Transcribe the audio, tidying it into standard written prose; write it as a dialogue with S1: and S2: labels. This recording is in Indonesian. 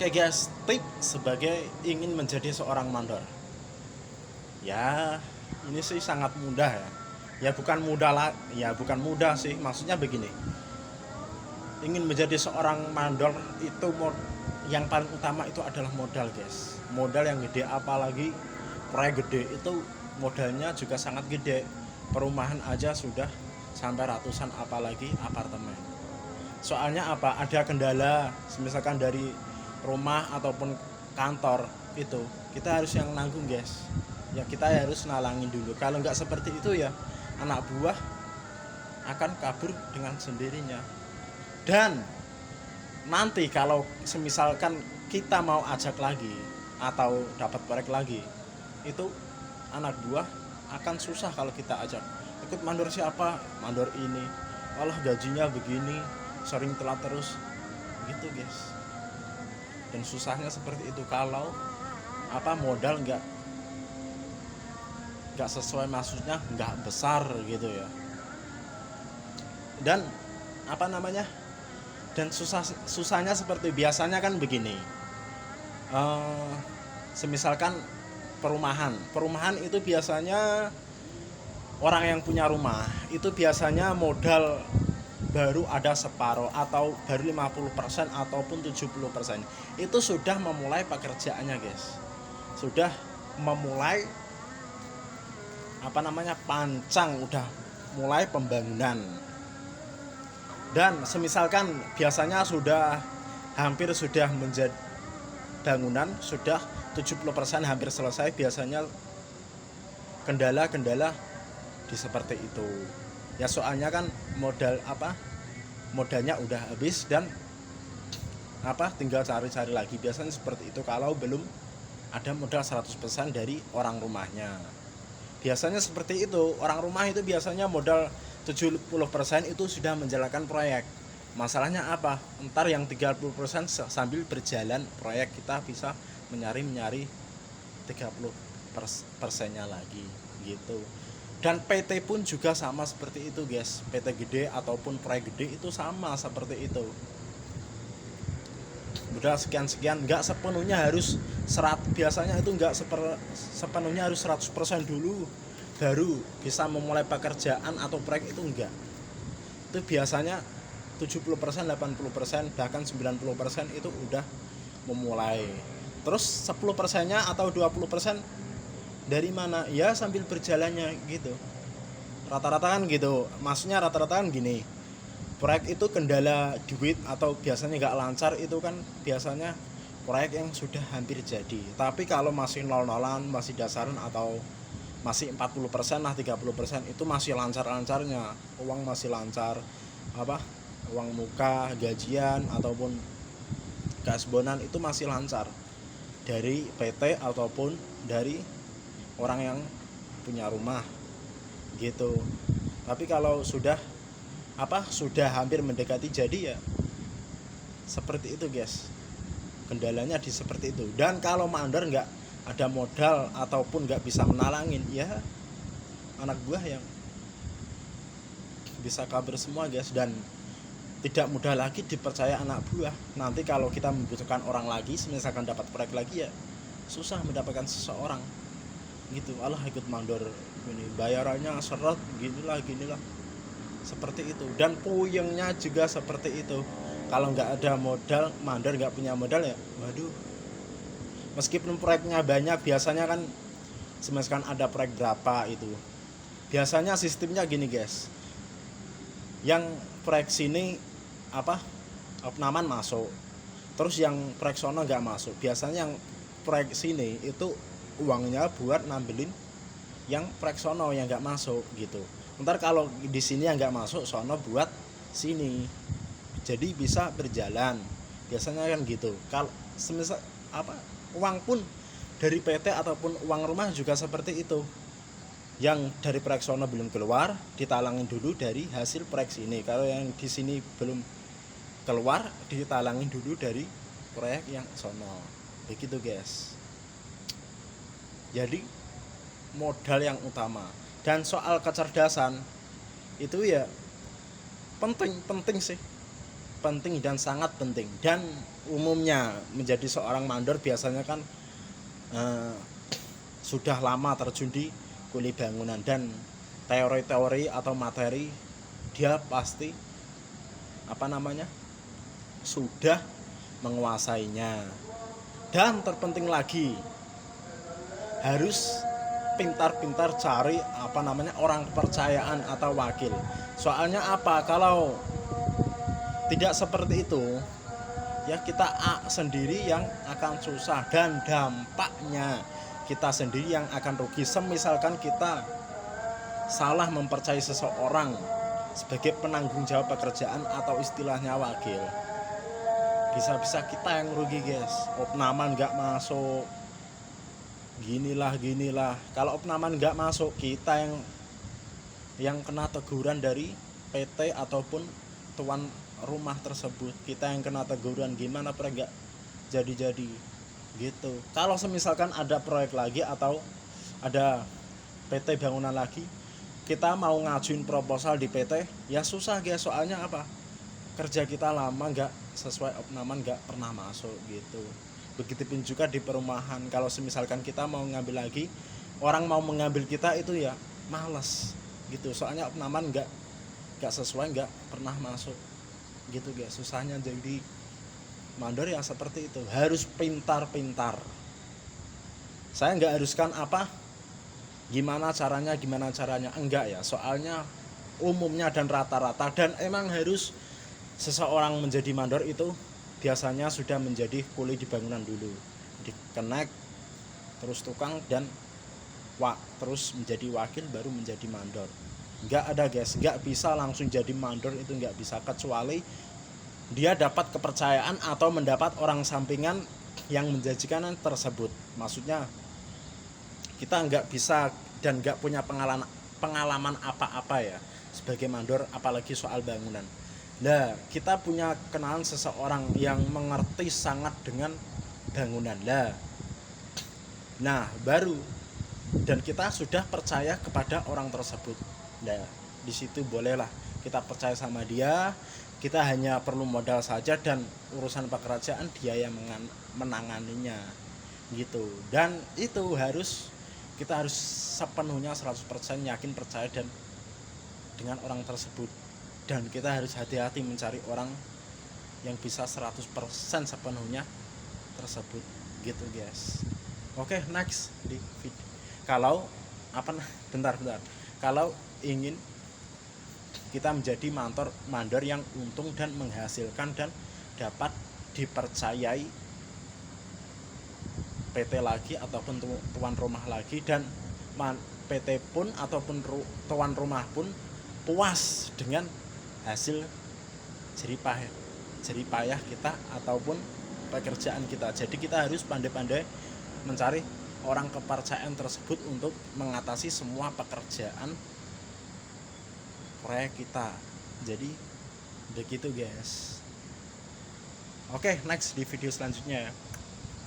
S1: Oke guys, tip sebagai ingin menjadi seorang mandor. Ya, ini sih sangat mudah ya. Ya bukan mudah lah, ya bukan mudah sih. Maksudnya begini, ingin menjadi seorang mandor itu yang paling utama itu adalah modal guys. Modal yang gede, apalagi proyek gede itu modalnya juga sangat gede. Perumahan aja sudah sampai ratusan, apalagi apartemen. Soalnya apa, ada kendala misalkan dari rumah ataupun kantor, itu kita harus yang nanggung guys. Ya kita harus nalangin dulu, kalau nggak seperti itu ya anak buah akan kabur dengan sendirinya. Dan nanti kalau semisalkan kita mau ajak lagi atau dapat proyek lagi, itu anak buah akan susah kalau kita ajak. Ikut mandor siapa, mandor ini, Allah gajinya begini, sering telat terus, gitu guys. Dan susahnya seperti itu kalau modal nggak sesuai, maksudnya nggak besar gitu ya. Dan apa namanya, dan susahnya seperti biasanya kan begini, eh, semisalkan perumahan itu biasanya orang yang punya rumah itu biasanya modal baru ada separuh atau baru 50% ataupun 70%, itu sudah memulai pekerjaannya guys, sudah memulai pancang, udah mulai pembangunan. Dan semisalkan biasanya sudah menjadi bangunan sudah 70% hampir selesai, biasanya kendala-kendala di seperti itu ya. Soalnya kan modalnya udah habis dan tinggal cari-cari lagi, biasanya seperti itu kalau belum ada modal 100% dari orang rumahnya. Biasanya seperti itu, orang rumah itu biasanya modal 70% itu sudah menjalankan proyek. Masalahnya apa? Ntar yang 30% sambil berjalan proyek kita bisa menyari 30%-nya lagi gitu. Dan PT pun juga sama seperti itu guys. PT gede ataupun proyek gede itu sama seperti itu. Udah sekian-sekian, nggak sepenuhnya harus biasanya itu nggak sepenuhnya harus 100% dulu baru bisa memulai pekerjaan atau proyek, itu enggak. Itu biasanya 70%, 80%, bahkan 90% itu udah memulai. Terus 10%-nya atau 20% dari mana? Ya sambil berjalannya gitu. Rata-rata kan gitu. Maksudnya rata-rata kan gini. Proyek itu kendala duit atau biasanya nggak lancar itu kan biasanya proyek yang sudah hampir jadi. Tapi kalau masih nol-nolan, masih dasaran atau masih 40% lah, 30% itu masih lancar-lancarnya. Uang masih lancar, uang muka, gajian ataupun kasbonan itu masih lancar dari PT ataupun dari orang yang punya rumah gitu. Tapi kalau sudah hampir mendekati jadi ya seperti itu guys, kendalanya di seperti itu. Dan kalau mandor nggak ada modal ataupun nggak bisa menalangin, ya anak buah yang bisa kabur semua guys. Dan tidak mudah lagi dipercaya anak buah. Nanti kalau kita membutuhkan orang lagi, misalkan dapat proyek lagi, ya susah mendapatkan seseorang gitu. Allah ikut mandor ini, bayarannya seret ginilah seperti itu. Dan puyengnya juga seperti itu, kalau nggak ada modal, mandor nggak punya modal ya waduh. Meskipun proyeknya banyak, biasanya kan misalkan ada proyek berapa, itu biasanya sistemnya gini guys, yang proyek sini opnaman masuk, terus yang proyek sono nggak masuk. Biasanya yang proyek sini itu uangnya buat nambelin yang proyek sono yang nggak masuk gitu. Ntar kalau di sini yang nggak masuk, sono buat sini, jadi bisa berjalan. Biasanya kan gitu. Kalau semisal uang pun dari PT ataupun uang rumah juga seperti itu. Yang dari proyek sono belum keluar, ditalangin dulu dari hasil proyek sini. Kalau yang di sini belum keluar, ditalangin dulu dari proyek yang sono. Begitu guys. Jadi modal yang utama. Dan soal kecerdasan itu ya penting sih, penting dan sangat penting. Dan umumnya menjadi seorang mandor biasanya kan sudah lama terjun di kuli bangunan, dan teori-teori atau materi dia pasti sudah menguasainya. Dan terpenting lagi, harus pintar-pintar cari orang kepercayaan atau wakil. Soalnya kalau tidak seperti itu, ya kita sendiri yang akan susah, dan dampaknya kita sendiri yang akan rugi. Semisalkan kita salah mempercayai seseorang sebagai penanggung jawab pekerjaan atau istilahnya wakil, bisa-bisa kita yang rugi guys. Opnaman nggak masuk, ginilah. Kalau opnaman nggak masuk, kita yang kena teguran dari PT ataupun tuan rumah tersebut. Kita yang kena teguran, gimana proyek nggak jadi gitu. Kalau semisalkan ada proyek lagi atau ada PT bangunan lagi, kita mau ngajuin proposal di PT, ya susah guys. Soalnya kerja kita lama, nggak sesuai opnaman, nggak pernah masuk gitu. Begitupun juga di perumahan, kalau semisalkan kita mau ngambil lagi, orang mau mengambil kita itu ya males gitu. Soalnya opnaman nggak sesuai, nggak pernah masuk gitu guys. Susahnya jadi mandor ya seperti itu, harus pintar-pintar. Saya nggak haruskan gimana caranya enggak ya. Soalnya umumnya dan rata-rata, dan emang harus seseorang menjadi mandor itu biasanya sudah menjadi kuli di bangunan dulu, dikenek, terus tukang, dan terus menjadi wakil, baru menjadi mandor. Nggak ada guys, nggak bisa langsung jadi mandor, itu nggak bisa, kecuali dia dapat kepercayaan atau mendapat orang sampingan yang menjanjikan tersebut. Maksudnya kita nggak bisa dan nggak punya pengalaman apa-apa ya sebagai mandor, apalagi soal bangunan. Nah, kita punya kenalan seseorang yang mengerti sangat dengan bangunan. Nah, baru, dan kita sudah percaya kepada orang tersebut. Nah, di situ bolehlah kita percaya sama dia. Kita hanya perlu modal saja, dan urusan pekerjaan dia yang menanganinya gitu. Dan itu kita harus sepenuhnya 100% yakin, percaya dan dengan orang tersebut. Dan kita harus hati-hati mencari orang yang bisa 100% sepenuhnya tersebut gitu guys. Oke, next di video. Kalau kalau ingin kita menjadi mandor yang untung dan menghasilkan dan dapat dipercayai PT lagi ataupun tuan rumah lagi, dan PT pun ataupun tuan rumah pun puas dengan hasil jerih payah kita ataupun pekerjaan kita. Jadi kita harus pandai-pandai mencari orang kepercayaan tersebut untuk mengatasi semua pekerjaan proyek kita. Jadi begitu guys. Oke, next di video selanjutnya ya.